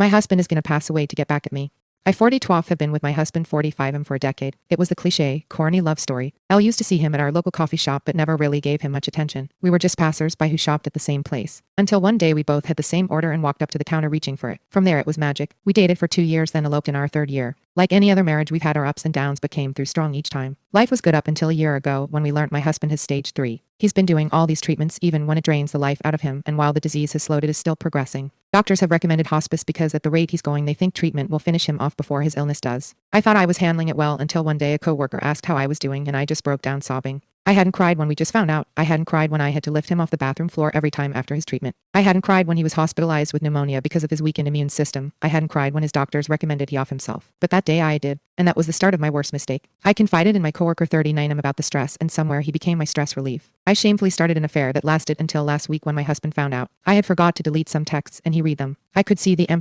My husband is gonna pass away to get back at me. I 40 have been with my husband 45 for a decade. It was the cliche, corny love story. Elle used to see him at our local coffee shop but never really gave him much attention. We were just passers-by who shopped at the same place. Until one day we both had the same order and walked up to the counter reaching for it. From there it was magic. We dated for 2 years then eloped in our 3rd year. Like any other marriage we've had our ups and downs but came through strong each time. Life was good up until a year ago when we learnt my husband has stage 3. He's been doing all these treatments even when it drains the life out of him, and while the disease has slowed it is still progressing. Doctors have recommended hospice because at the rate he's going they think treatment will finish him off before his illness does. I thought I was handling it well until one day a coworker asked how I was doing and I just broke down sobbing. I hadn't cried when we just found out. I hadn't cried when I had to lift him off the bathroom floor every time after his treatment. I hadn't cried when he was hospitalized with pneumonia because of his weakened immune system. I hadn't cried when his doctors recommended he off himself. But that day I did, and that was the start of my worst mistake. I confided in my coworker 39 about the stress, and somewhere he became my stress relief. I shamefully started an affair that lasted until last week when my husband found out. I had forgot to delete some texts and he read them. I could see the empty